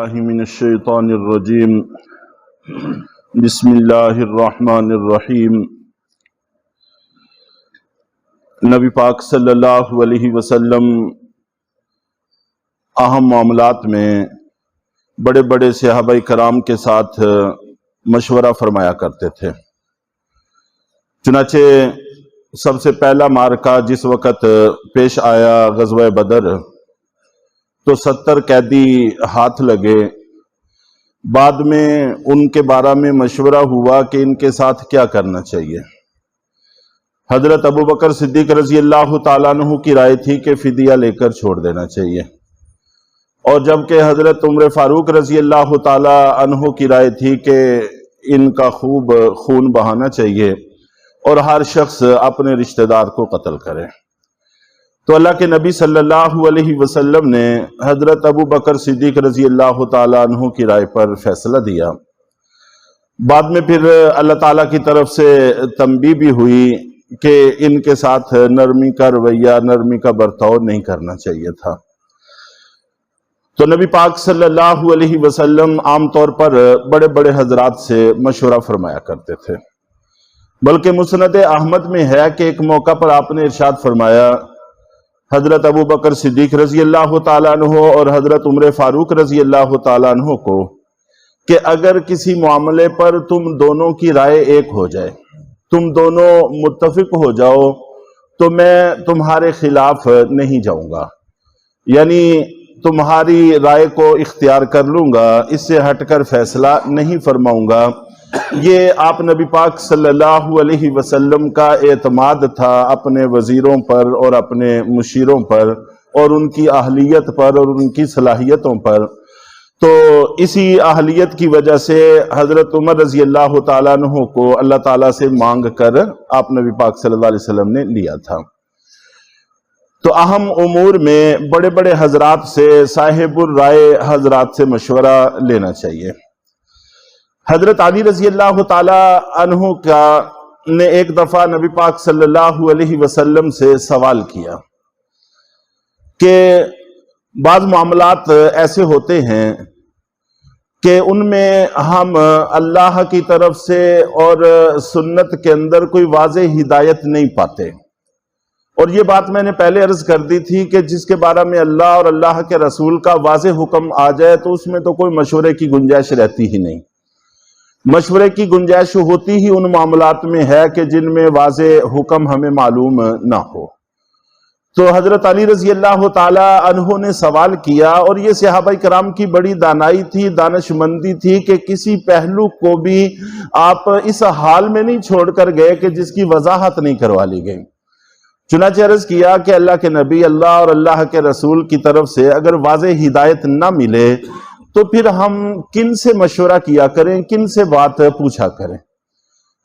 باللہ من الشیطان الرجیم بسم اللہ الرحمن الرحیم۔ نبی پاک صلی اللہ علیہ وسلم اہم معاملات میں بڑے بڑے صحابہ کرام کے ساتھ مشورہ فرمایا کرتے تھے۔ چنانچہ سب سے پہلا معرکہ جس وقت پیش آیا غزوہ بدر، تو 70 قیدی ہاتھ لگے۔ بعد میں ان کے بارے میں مشورہ ہوا کہ ان کے ساتھ کیا کرنا چاہیے۔ حضرت ابو بکر صدیق رضی اللہ تعالیٰ عنہ کی رائے تھی کہ فدیہ لے کر چھوڑ دینا چاہیے، اور جبکہ حضرت عمر فاروق رضی اللہ تعالیٰ عنہ کی رائے تھی کہ ان کا خوب خون بہانا چاہیے اور ہر شخص اپنے رشتہ دار کو قتل کرے۔ تو اللہ کے نبی صلی اللہ علیہ وسلم نے حضرت ابو بکر صدیق رضی اللہ تعالیٰ عنہ کی رائے پر فیصلہ دیا۔ بعد میں پھر اللہ تعالیٰ کی طرف سے تنبیہ بھی ہوئی کہ ان کے ساتھ نرمی کا رویہ، نرمی کا برتاؤ نہیں کرنا چاہیے تھا۔ تو نبی پاک صلی اللہ علیہ وسلم عام طور پر بڑے بڑے حضرات سے مشورہ فرمایا کرتے تھے، بلکہ مسند احمد میں ہے کہ ایک موقع پر آپ نے ارشاد فرمایا حضرت ابو بکر صدیق رضی اللہ تعالیٰ عنہ اور حضرت عمر فاروق رضی اللہ تعالیٰ عنہ کو کہ اگر کسی معاملے پر تم دونوں کی رائے ایک ہو جائے، تم دونوں متفق ہو جاؤ، تو میں تمہارے خلاف نہیں جاؤں گا، یعنی تمہاری رائے کو اختیار کر لوں گا، اس سے ہٹ کر فیصلہ نہیں فرماؤں گا۔ یہ آپ نبی پاک صلی اللہ علیہ وسلم کا اعتماد تھا اپنے وزیروں پر اور اپنے مشیروں پر اور ان کی اہلیت پر اور ان کی صلاحیتوں پر۔ تو اسی اہلیت کی وجہ سے حضرت عمر رضی اللہ تعالیٰ عنہ کو اللہ تعالیٰ سے مانگ کر آپ نبی پاک صلی اللہ علیہ وسلم نے لیا تھا۔ تو اہم امور میں بڑے بڑے حضرات سے، صاحب الرائے حضرات سے مشورہ لینا چاہیے۔ حضرت علی رضی اللہ تعالی عنہ نے ایک دفعہ نبی پاک صلی اللہ علیہ وسلم سے سوال کیا کہ بعض معاملات ایسے ہوتے ہیں کہ ان میں ہم اللہ کی طرف سے اور سنت کے اندر کوئی واضح ہدایت نہیں پاتے، اور یہ بات میں نے پہلے عرض کر دی تھی کہ جس کے بارے میں اللہ اور اللہ کے رسول کا واضح حکم آ جائے تو اس میں تو کوئی مشورے کی گنجائش رہتی ہی نہیں۔ مشورے کی گنجائش ہوتی ہی ان معاملات میں ہے کہ جن میں واضح حکم ہمیں معلوم نہ ہو۔ تو حضرت علی رضی اللہ تعالی عنہ نے سوال کیا، اور یہ صحابہ کرام کی بڑی دانائی تھی، دانش مندی تھی کہ کسی پہلو کو بھی آپ اس حال میں نہیں چھوڑ کر گئے کہ جس کی وضاحت نہیں کروا لی گئی۔ چنانچہ عرض کیا کہ اللہ کے نبی، اللہ اور اللہ کے رسول کی طرف سے اگر واضح ہدایت نہ ملے تو پھر ہم کن سے مشورہ کیا کریں، کن سے بات پوچھا کریں؟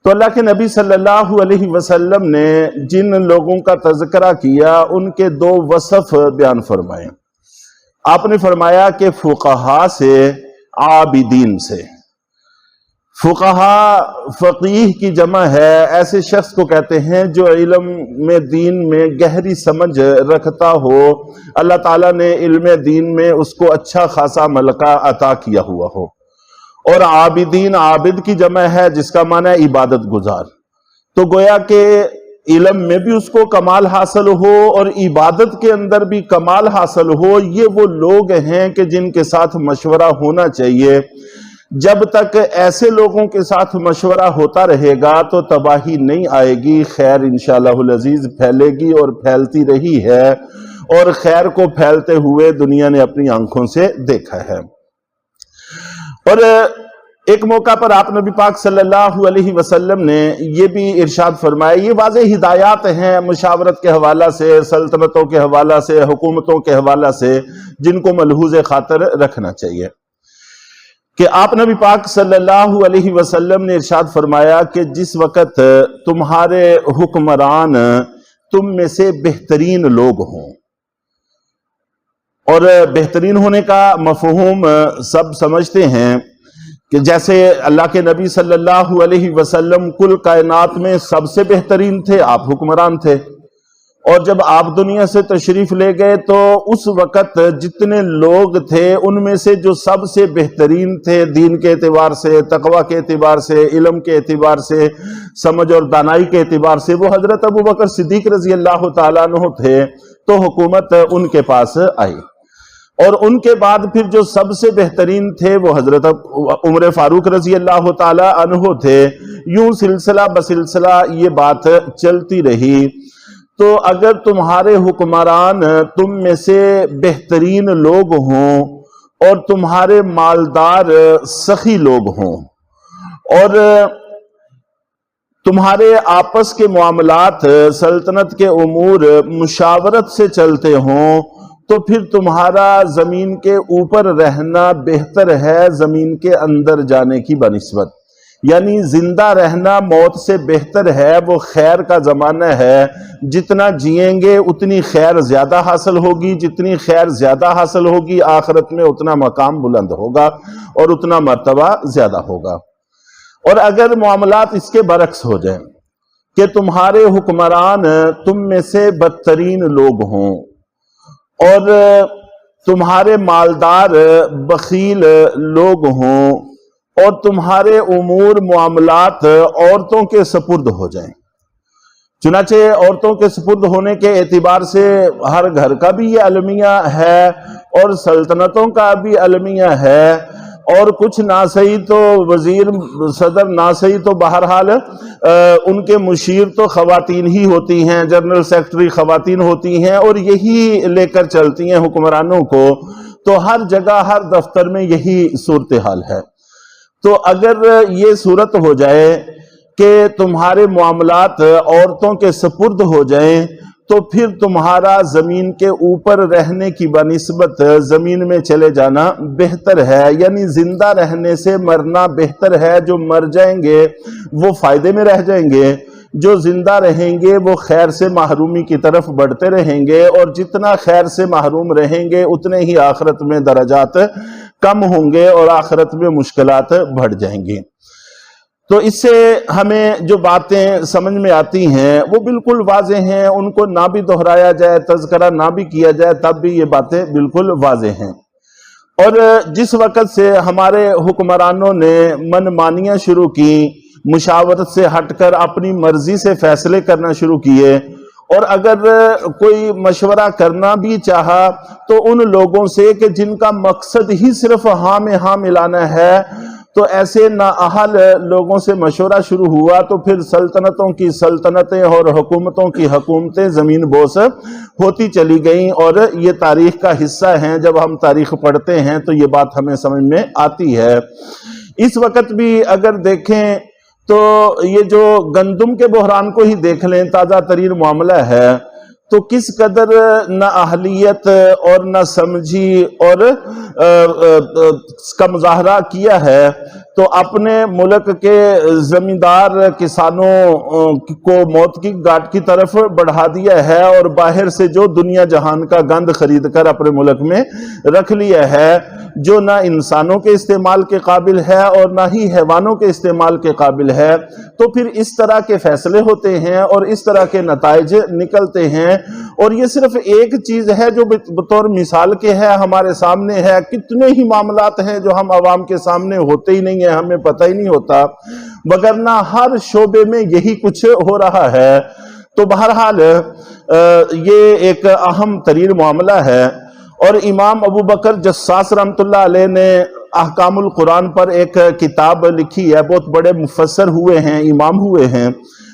تو اللہ کے نبی صلی اللہ علیہ وسلم نے جن لوگوں کا تذکرہ کیا ان کے دو وصف بیان فرمائے۔ آپ نے فرمایا کہ فقہاء سے، عابدین سے۔ فقہاء فقیہ کی جمع ہے، ایسے شخص کو کہتے ہیں جو علم میں دین میں گہری سمجھ رکھتا ہو، اللہ تعالیٰ نے علم دین میں اس کو اچھا خاصا ملکہ عطا کیا ہوا ہو۔ اور عابدین، عابد کی جمع ہے جس کا معنی ہے عبادت گزار۔ تو گویا کہ علم میں بھی اس کو کمال حاصل ہو اور عبادت کے اندر بھی کمال حاصل ہو، یہ وہ لوگ ہیں کہ جن کے ساتھ مشورہ ہونا چاہیے۔ جب تک ایسے لوگوں کے ساتھ مشورہ ہوتا رہے گا تو تباہی نہیں آئے گی، خیر انشاءاللہ العزیز پھیلے گی اور پھیلتی رہی ہے، اور خیر کو پھیلتے ہوئے دنیا نے اپنی آنکھوں سے دیکھا ہے۔ اور ایک موقع پر آپ نبی پاک صلی اللہ علیہ وسلم نے یہ بھی ارشاد فرمایا، یہ واضح ہدایات ہیں مشاورت کے حوالہ سے، سلطنتوں کے حوالہ سے، حکومتوں کے حوالہ سے، جن کو ملحوظ خاطر رکھنا چاہیے، کہ آپ نبی پاک صلی اللہ علیہ وسلم نے ارشاد فرمایا کہ جس وقت تمہارے حکمران تم میں سے بہترین لوگ ہوں، اور بہترین ہونے کا مفہوم سب سمجھتے ہیں کہ جیسے اللہ کے نبی صلی اللہ علیہ وسلم کل کائنات میں سب سے بہترین تھے، آپ حکمران تھے، اور جب آپ دنیا سے تشریف لے گئے تو اس وقت جتنے لوگ تھے ان میں سے جو سب سے بہترین تھے دین کے اعتبار سے، تقوی کے اعتبار سے، علم کے اعتبار سے، سمجھ اور دانائی کے اعتبار سے، وہ حضرت ابوبکر صدیق رضی اللہ تعالیٰ عنہ تھے۔ تو حکومت ان کے پاس آئی، اور ان کے بعد پھر جو سب سے بہترین تھے وہ حضرت عمر فاروق رضی اللہ تعالیٰ عنہ تھے۔ یوں سلسلہ بسلسلہ یہ بات چلتی رہی۔ تو اگر تمہارے حکمران تم میں سے بہترین لوگ ہوں اور تمہارے مالدار سخی لوگ ہوں اور تمہارے آپس کے معاملات سلطنت کے امور مشاورت سے چلتے ہوں، تو پھر تمہارا زمین کے اوپر رہنا بہتر ہے زمین کے اندر جانے کی بنسبت۔ یعنی زندہ رہنا موت سے بہتر ہے، وہ خیر کا زمانہ ہے۔ جتنا جئیں گے اتنی خیر زیادہ حاصل ہوگی، جتنی خیر زیادہ حاصل ہوگی آخرت میں اتنا مقام بلند ہوگا اور اتنا مرتبہ زیادہ ہوگا۔ اور اگر معاملات اس کے برعکس ہو جائیں کہ تمہارے حکمران تم میں سے بدترین لوگ ہوں اور تمہارے مالدار بخیل لوگ ہوں اور تمہارے امور معاملات عورتوں کے سپرد ہو جائیں، چنانچہ عورتوں کے سپرد ہونے کے اعتبار سے ہر گھر کا بھی یہ المیہ ہے اور سلطنتوں کا بھی المیہ ہے، اور کچھ نہ صحیح تو وزیر صدر نہ صحیح تو بہرحال ان کے مشیر تو خواتین ہی ہوتی ہیں، جنرل سیکرٹری خواتین ہوتی ہیں اور یہی لے کر چلتی ہیں حکمرانوں کو۔ تو ہر جگہ ہر دفتر میں یہی صورتحال ہے۔ تو اگر یہ صورت ہو جائے کہ تمہارے معاملات عورتوں کے سپرد ہو جائیں تو پھر تمہارا زمین کے اوپر رہنے کی بنسبت زمین میں چلے جانا بہتر ہے، یعنی زندہ رہنے سے مرنا بہتر ہے۔ جو مر جائیں گے وہ فائدے میں رہ جائیں گے، جو زندہ رہیں گے وہ خیر سے محرومی کی طرف بڑھتے رہیں گے، اور جتنا خیر سے محروم رہیں گے اتنے ہی آخرت میں درجات کم ہوں گے اور آخرت میں مشکلات بڑھ جائیں گی۔ تو اس سے ہمیں جو باتیں سمجھ میں آتی ہیں وہ بالکل واضح ہیں، ان کو نہ بھی دہرایا جائے، تذکرہ نہ بھی کیا جائے، تب بھی یہ باتیں بالکل واضح ہیں۔ اور جس وقت سے ہمارے حکمرانوں نے من مانیاں شروع کی، مشاورت سے ہٹ کر اپنی مرضی سے فیصلے کرنا شروع کیے، اور اگر کوئی مشورہ کرنا بھی چاہا تو ان لوگوں سے کہ جن کا مقصد ہی صرف ہاں میں ہاں ملانا ہے، تو ایسے نااہل لوگوں سے مشورہ شروع ہوا، تو پھر سلطنتوں کی سلطنتیں اور حکومتوں کی حکومتیں زمین بوس ہوتی چلی گئیں، اور یہ تاریخ کا حصہ ہیں۔ جب ہم تاریخ پڑھتے ہیں تو یہ بات ہمیں سمجھ میں آتی ہے۔ اس وقت بھی اگر دیکھیں تو یہ جو گندم کے بحران کو ہی دیکھ لیں، تازہ ترین معاملہ ہے، تو کس قدر نہ اہلیت اور نہ سمجھی اور کا مظاہرہ کیا ہے۔ تو اپنے ملک کے زمیندار کسانوں کو موت کی گھاٹ کی طرف بڑھا دیا ہے، اور باہر سے جو دنیا جہان کا گند خرید کر اپنے ملک میں رکھ لیا ہے، جو نہ انسانوں کے استعمال کے قابل ہے اور نہ ہی حیوانوں کے استعمال کے قابل ہے۔ تو پھر اس طرح کے فیصلے ہوتے ہیں اور اس طرح کے نتائج نکلتے ہیں، اور یہ صرف ایک چیز ہے جو بطور مثال کے ہے ہمارے سامنے ہے۔ کتنے ہی معاملات ہیں جو ہم عوام کے سامنے ہوتے ہی نہیں ہیں، ہمیں پتہ ہی نہیں ہوتا، وگرنہ ہر شعبے میں یہی کچھ ہو رہا ہے۔ تو بہرحال یہ ایک اہم ترین معاملہ ہے، اور امام ابو بکر جساس رحمۃ اللہ علیہ نے احکام القرآن پر ایک کتاب لکھی ہے، بہت بڑے مفسر ہوئے ہیں، امام ہوئے ہیں۔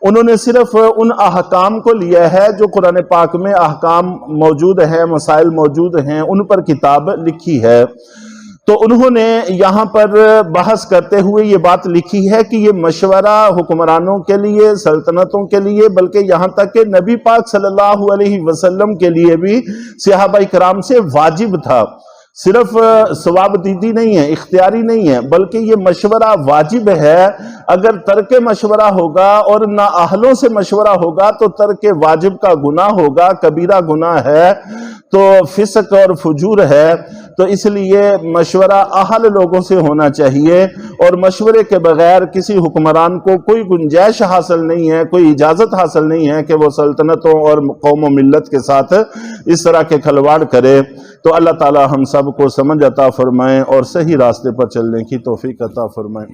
انہوں نے صرف ان احکام کو لیا ہے جو قرآن پاک میں احکام موجود ہیں، مسائل موجود ہیں، ان پر کتاب لکھی ہے۔ تو انہوں نے یہاں پر بحث کرتے ہوئے یہ بات لکھی ہے کہ یہ مشورہ حکمرانوں کے لیے، سلطنتوں کے لیے، بلکہ یہاں تک کہ نبی پاک صلی اللہ علیہ وسلم کے لیے بھی صحابہ کرام سے واجب تھا۔ صرف ثواب دیدی نہیں ہے، اختیاری نہیں ہے، بلکہ یہ مشورہ واجب ہے۔ اگر ترک مشورہ ہوگا اور نااہلوں سے مشورہ ہوگا تو ترک واجب کا گناہ ہوگا، کبیرہ گناہ ہے۔ تو فسق اور فجور ہے، تو اس لیے مشورہ اہل لوگوں سے ہونا چاہیے، اور مشورے کے بغیر کسی حکمران کو کوئی گنجائش حاصل نہیں ہے، کوئی اجازت حاصل نہیں ہے کہ وہ سلطنتوں اور قوم و ملت کے ساتھ اس طرح کے کھلواڑ کرے۔ تو اللہ تعالی ہم سب کو سمجھ عطا فرمائیں اور صحیح راستے پر چلنے کی توفیق عطا فرمائیں۔